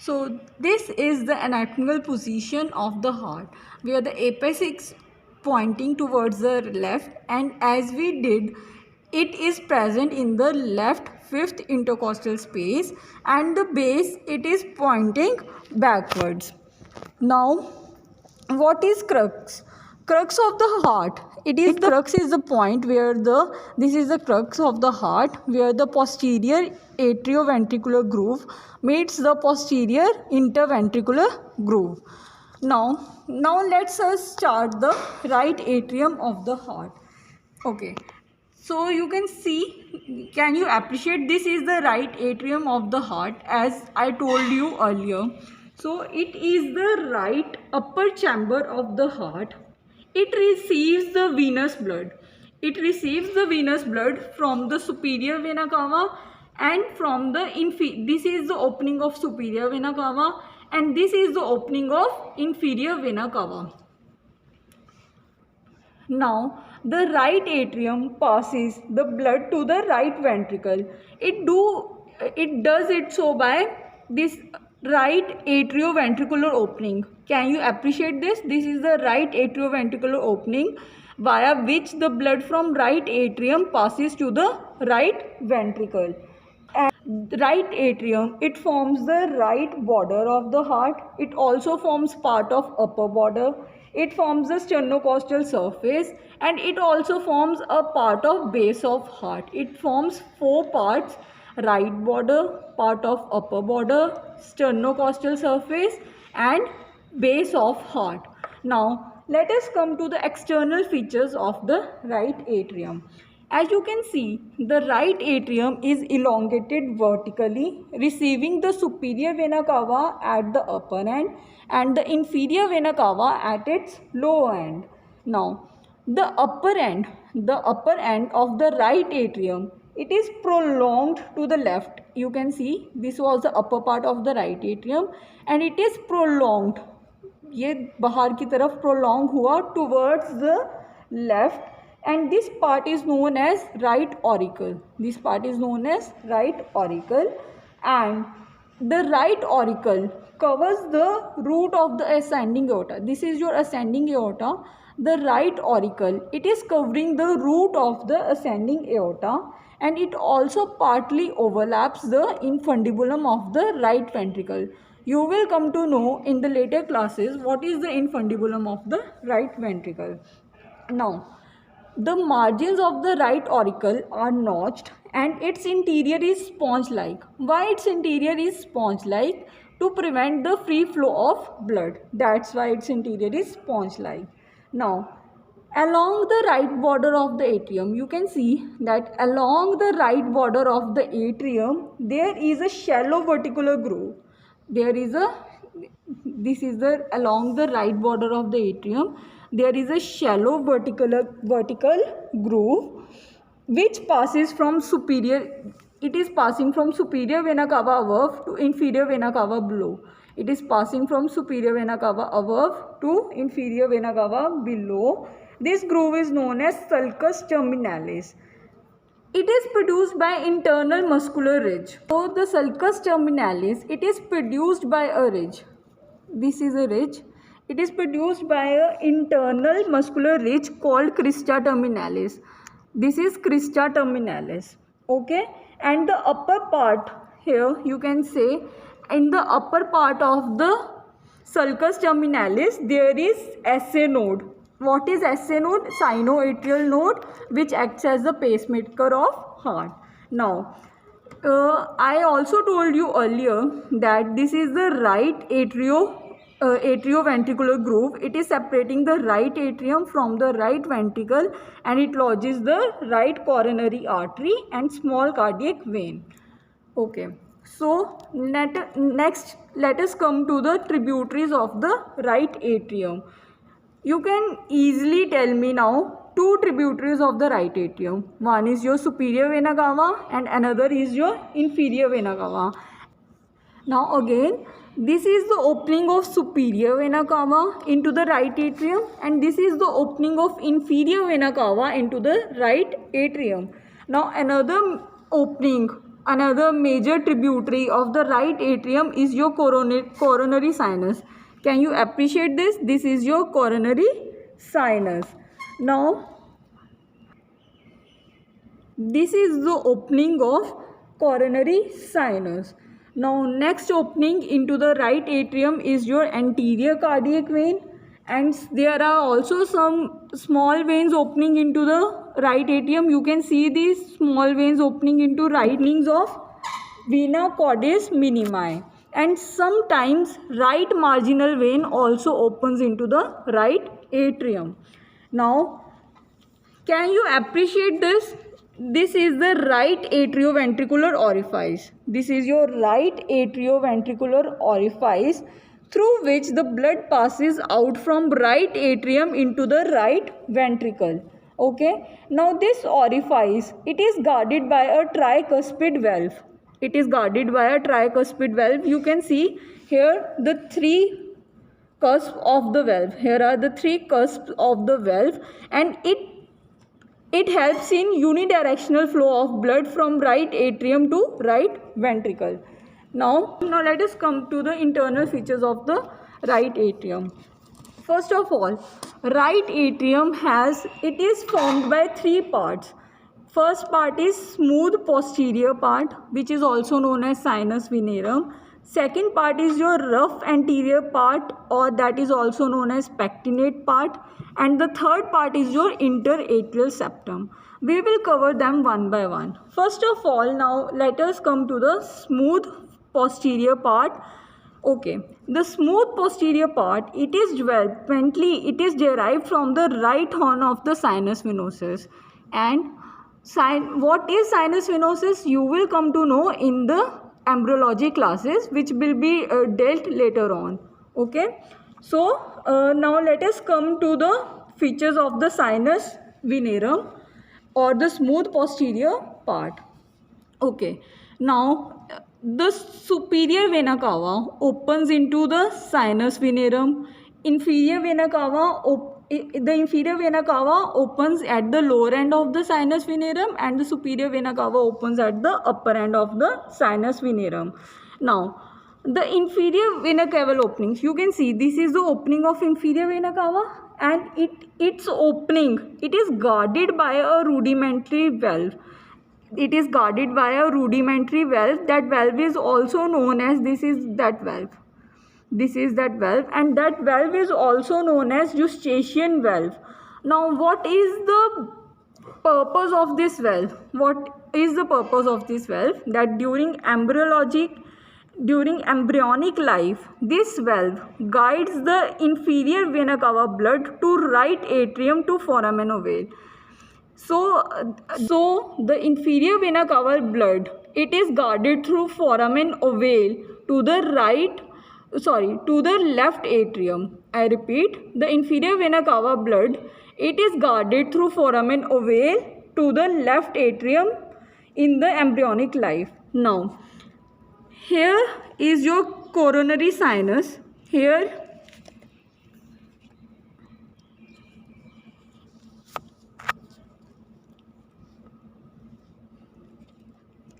So this is the anatomical position of the heart, where the apex is pointing towards the left, and as we did, it is present in the left fifth intercostal space, and the base it is pointing backwards. Now, what is crux of the heart? It is the crux is the point where this is the crux of the heart, where the posterior atrioventricular groove meets the posterior interventricular groove. Now let's start the right atrium of the heart. Okay, so you can see, can you appreciate, this is the right atrium of the heart as I told you earlier. So it is the right upper chamber of the heart. It receives the venous blood. It receives the venous blood from the superior vena cava and from the this is the opening of superior vena cava, and this is the opening of inferior vena cava. Now, the right atrium passes the blood to the right ventricle. It does it so by this right atrioventricular opening. Can you appreciate this? This is the right atrioventricular opening via which the blood from right atrium passes to the right ventricle. And right atrium, it forms the right border of the heart. It also forms part of upper border. It forms the sternocostal surface, and it also forms a part of base of heart. It forms four parts: right border, part of upper border, sternocostal surface, and base of heart. Now let us come to the external features of the right atrium. As you can see, the right atrium is elongated vertically, receiving the superior vena cava at the upper end and the inferior vena cava at its lower end. Now, the upper end of the right atrium, it is prolonged to the left. You can see this was the upper part of the right atrium, and it is prolonged. ये बाहर की तरफ prolong हुआ towards the left, and this part is known as right auricle. This part is known as right auricle, and the right auricle covers the root of the ascending aorta. This is your ascending aorta. The right auricle, it is covering the root of the ascending aorta, and it also partly overlaps the infundibulum of the right ventricle. You will come to know in the later classes what is the infundibulum of the right ventricle. Now, the margins of the right auricle are notched, and its interior is sponge-like. Why its interior is sponge-like? To prevent the free flow of blood. That's why its interior is sponge-like. Now, along the right border of the atrium, you can see that along the right border of the atrium, there is a shallow vertical groove. Along the right border of the atrium, there is a shallow vertical groove which passes from passing from superior vena cava above to inferior vena cava below. It is passing from superior vena cava above to inferior vena cava below. This groove is known as sulcus terminalis. It is produced by internal muscular ridge. So the sulcus terminalis, it is produced by a ridge. This is a ridge. It is produced by an internal muscular ridge called crista terminalis. This is crista terminalis. Okay, and the upper part here, you can say, in the upper part of the sulcus terminalis, there is SA node. What is SA node? Sinoatrial node, which acts as the pacemaker of heart. Now, I also told you earlier that this is the right atrioventricular groove. It is separating the right atrium from the right ventricle, and it lodges the right coronary artery and small cardiac vein. Okay, so next let us come to the tributaries of the right atrium. You can easily tell me now two tributaries of the right atrium. One is your superior vena cava and another is your inferior vena cava. Now again, this is the opening of superior vena cava into the right atrium, and this is the opening of inferior vena cava into the right atrium. Now another opening another major tributary of the right atrium is your coronary sinus. Can you appreciate this? This is your coronary sinus. Now, this is the opening of coronary sinus. Now, next opening into the right atrium is your anterior cardiac vein, and there are also some small veins opening into the right atrium. You can see these small veins opening into right linings of vena cordis minimi, and sometimes right marginal vein also opens into the right atrium. Now, can you appreciate this? This is the right atrioventricular orifice. This is your right atrioventricular orifice through which the blood passes out from right atrium into the right ventricle. Okay. Now this orifice, it is guarded by a tricuspid valve. It is guarded by a tricuspid valve. You can see here the three cusps of the valve. Here are the three cusps of the valve, and it helps in unidirectional flow of blood from right atrium to right ventricle. Now let us come to the internal features of the right atrium. First of all, right atrium is formed by three parts. First part is smooth posterior part, which is also known as sinus venerum. Second part is your rough anterior part, or that is also known as pectinate part. And the third part is your interatrial septum. We will cover them one by one. First of all, now let us come to the smooth posterior part. Okay, the smooth posterior part, it is derived from the right horn of the sinus venosus. And what is sinus venosus? You will come to know in the embryology classes, which will be dealt later on. Okay, so now let us come to the features of the sinus venerum or the smooth posterior part. Okay, now the superior vena cava opens into the sinus venerum. Inferior vena cava opens at the lower end of the sinus venerum, and the superior vena cava opens at the upper end of the sinus venerum. Now, the inferior vena cava openings, you can see this is the opening of inferior vena cava, and its opening, it is guarded by a rudimentary valve. It is guarded by a rudimentary valve. That valve is also known as, this is that valve, and that valve is also known as Eustachian valve. Now, what is the purpose of this valve? That during embryonic life, this valve guides the inferior vena cava blood to right atrium to foramen ovale. So the inferior vena cava blood, it is guarded through foramen ovale to the left atrium. I repeat, the inferior vena cava blood, it is guarded through foramen ovale to the left atrium in the embryonic life. Now, here is your coronary sinus. Here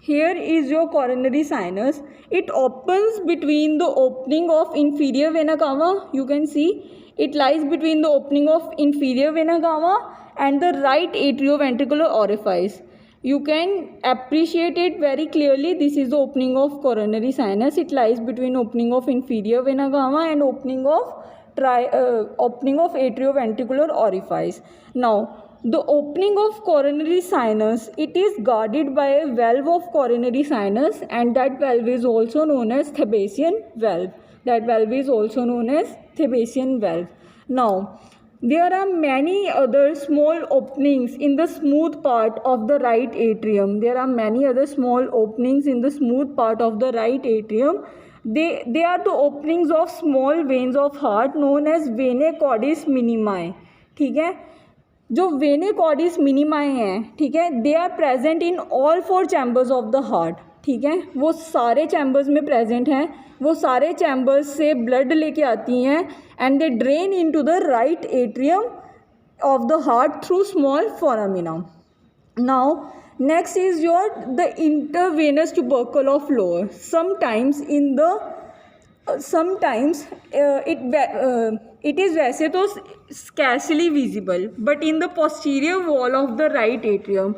is your coronary sinus. It opens between the opening of inferior vena cava. You can see it lies between the opening of inferior vena cava and the right atrioventricular orifice. You can appreciate it very clearly. This is the opening of coronary sinus. It lies between opening of inferior vena cava and opening of atrioventricular orifice. Now, the opening of coronary sinus, it is guarded by a valve of coronary sinus, and that valve is also known as Thebesian valve. Now, there are many other small openings in the smooth part of the right atrium. They are the openings of small veins of heart known as venae cordis minimi. ठीक है, जो वेने कॉर्डिस मिनिमाई हैं, ठीक है, they are present in all 4 chambers of the heart. ठीक है, वो सारे चैम्बर्स में प्रेजेंट हैं. वो सारे चैम्बर्स से ब्लड लेके आती हैं and they drain into the right atrium of the heart through small foramina. Now Next is the intravenous tubercle of lower. Sometimes it is वैसे तो scarcely visible, but in the posterior wall of the right atrium.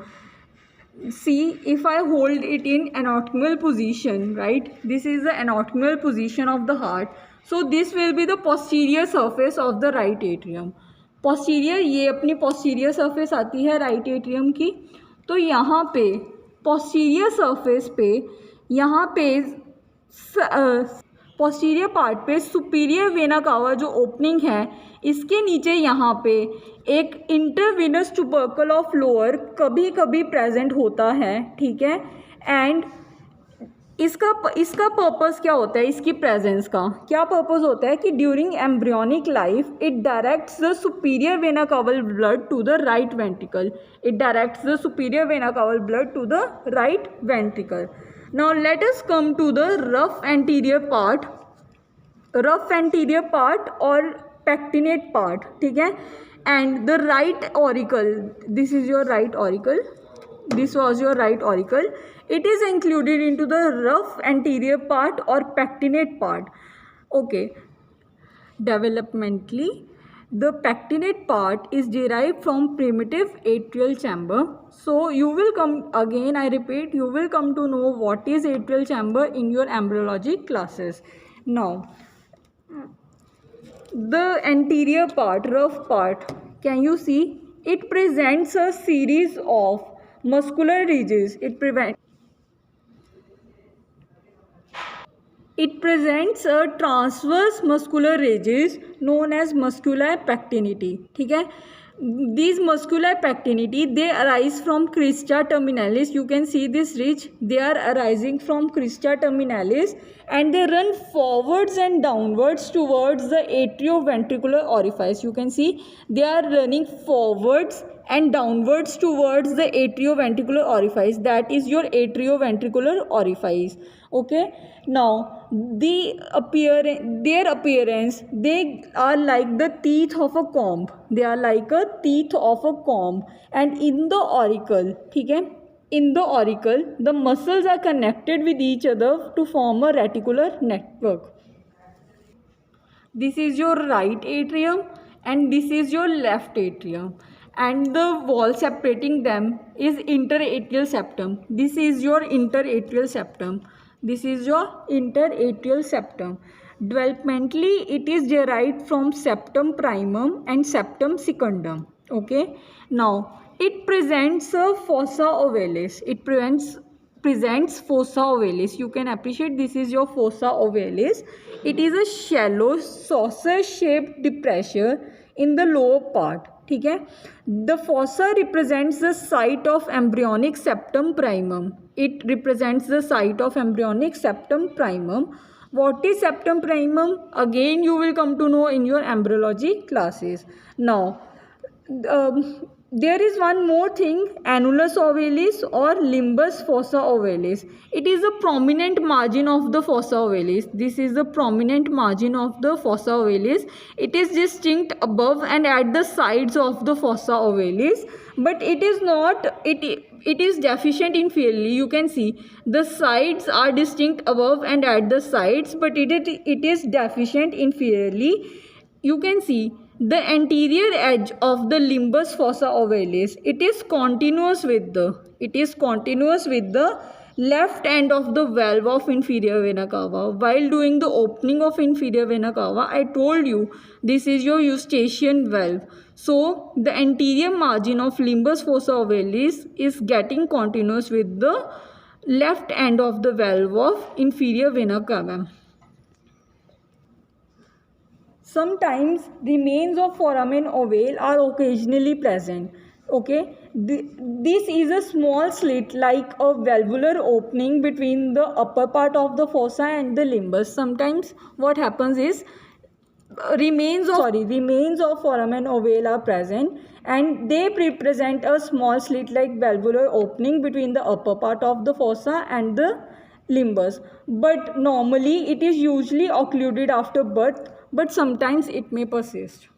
See, if I hold it in anatomical position, right? This is the anatomical position of the heart. So this will be the posterior surface of the right atrium. Posterior, ये अपनी posterior surface आती है right atrium की. तो यहाँ पे posterior surface पे यहाँ पे posterior part पे superior vena cava जो opening है, इसके नीचे यहाँ पे एक इंटरवेनस ट्यूबरकल ऑफ लोअर कभी कभी प्रेजेंट होता है, ठीक है. एंड इसका पर्पस क्या होता है, इसकी प्रेजेंस का क्या पर्पस होता है कि during embryonic life it directs the superior vena caval blood to the right ventricle. It directs the superior vena caval blood to the right ventricle. Now let us come to the rough anterior part और pectinate part, ठीक है. And the right auricle, this is your right auricle, this was your right auricle. It is included into the rough anterior part or pectinate part. Okay, developmentally the pectinate part is derived from primitive atrial chamber. So you will come, again I repeat, you will come to know what is atrial chamber in your embryology classes. Now the anterior part, rough part, can you see? It presents a series of muscular ridges. It presents a transverse muscular ridges known as musculi pectinati, ठीक है. These musculi pectinati, they arise from crista terminalis. You can see this ridge, they are arising from crista terminalis and they run forwards and downwards towards the atrioventricular orifice. You can see they are running forwards and downwards towards the atrioventricular orifice, that is your atrioventricular orifice. Okay, now their appearance, they are like the teeth of a comb. They are like a teeth of a comb. And in the auricle, ठीक है, in the auricle the muscles are connected with each other to form a reticular network. This is your right atrium and this is your left atrium, and the wall separating them is interatrial septum. This is your interatrial septum. This is your interatrial septum. Developmentally, it is derived from septum primum and septum secundum. Okay. Now, it presents a fossa ovalis. It presents fossa ovalis. You can appreciate this is your fossa ovalis. It is a shallow saucer-shaped depression in the lower part. ठीक है. The fossa represents the site of embryonic septum primum. It represents the site of embryonic septum primum. What is septum primum? Again you will come to know in your embryology classes. Now there is one more thing, annulus ovalis or limbus fossa ovalis. It is a prominent margin of the fossa ovalis. This is the prominent margin of the fossa ovalis. It is distinct above and at the sides of the fossa ovalis, but it is not, it is deficient inferiorly. You can see the sides are distinct above and at the sides, but it is deficient inferiorly. You can see the anterior edge of the limbus fossa ovalis, it is continuous with the left end of the valve of inferior vena cava. While doing the opening of inferior vena cava, I told you this is your eustachian valve. So the anterior margin of limbus fossa ovalis is getting continuous with the left end of the valve of inferior vena cava. Sometimes remains of foramen ovale are occasionally present. Okay, this is a small slit like a valvular opening between the upper part of the fossa and the limbus. Sometimes what happens is remains of foramen ovale are present and they represent a small slit like valvular opening between the upper part of the fossa and the limbus. But normally it is usually occluded after birth, but sometimes it may persist.